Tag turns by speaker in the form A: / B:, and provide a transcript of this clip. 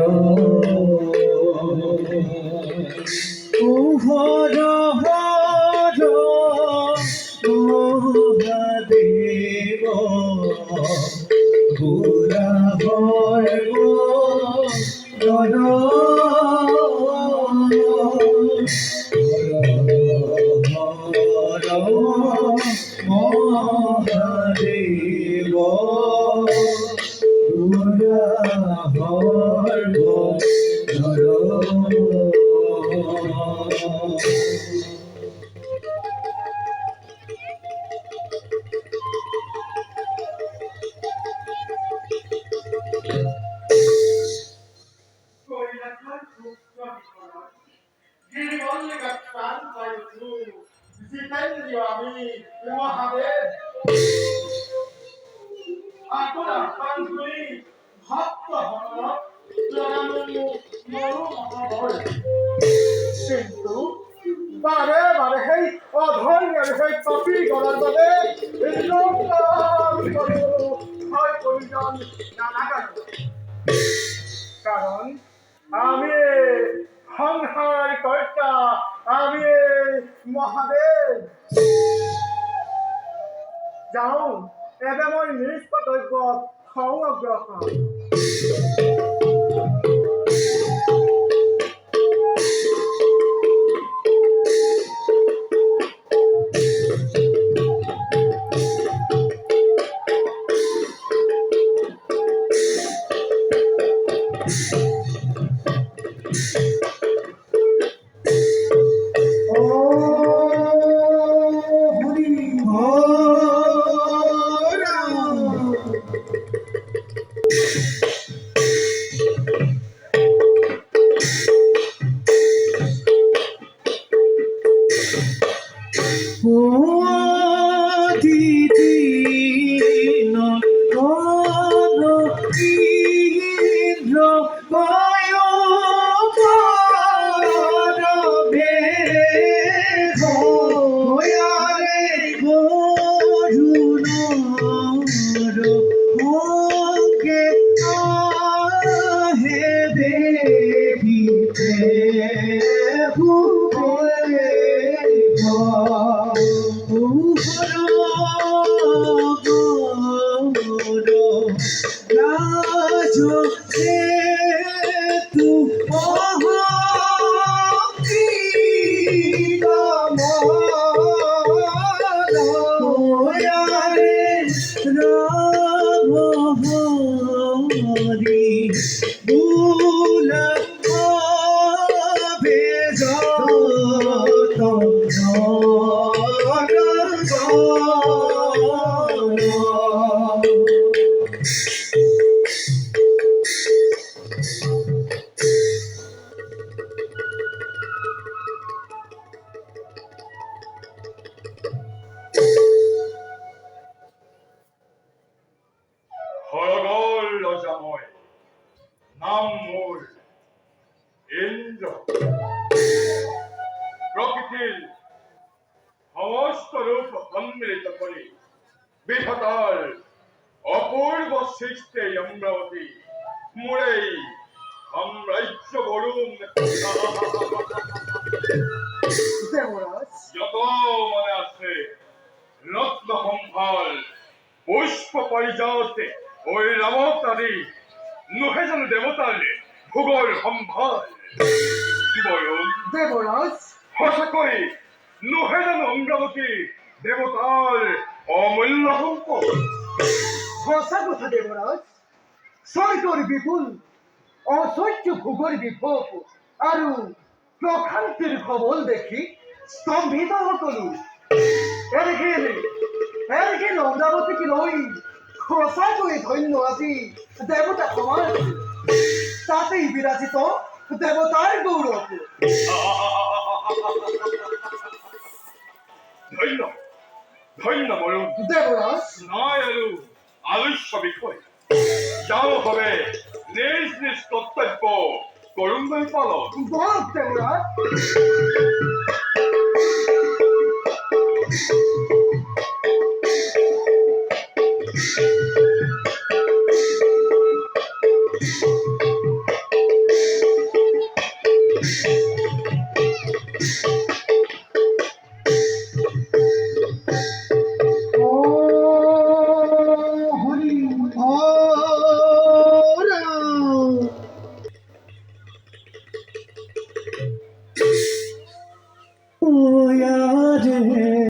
A: হর হর মহাদেব গোরা হর হর মহাদেব গোরা হর হর।
B: কিন্তু বারে বারে সেই অধর্মের সেই পাপী গলার বাবে প্রয়োজন নানা কারণ আমি সংসার কর্তা, আমি মহাদেৱ। যাওঁ এবে মই নিজ কৰ্তব্যত হওঁ অগ্ৰসৰ।
C: নাম মোৰ ইন্দ্র। প্রকৃতির সমস্ত রূপ সম্মিলিত করে বিধাতার অপূর্ব সৃষ্টে অমরাবতী মোড়েই সাম্রাজ্য বরুণ। যত মনে আছে রত্ন সম্ভার পুষ্প পরিজাতে ওই রামতারি নুহে যেন দেবতার ভূগোল সম্ভার।
B: দেবরাজ
C: সঁচাকৈ নুহে যেন অমরাবতী দেবতার অমূল্য সম্পদ।
B: সঁচা কথা দেবরাজ, স্বৰ্গৰ বিপুল অসহ্য ভোগৰ বিভৱ আৰু প্ৰশান্তিৰ কবল দেখি স্তম্ভিত সকলো। এৰঘিল অমৰাৱতীক লৈ সঁচাকৈ ধন্য আজি দেৱতা সমাজ, তাতেই বিৰাজিত দেৱতাৰ গৌৰৱ।
C: ধন্য ধন্য বরুণ
B: দেবরাজ।
C: নাই আৰু আলস্য বিষয়। যাও হবে নিজ নিজ কর্তব্য করুণাই পালন।
B: বল দেবরাজ।
A: মাঝে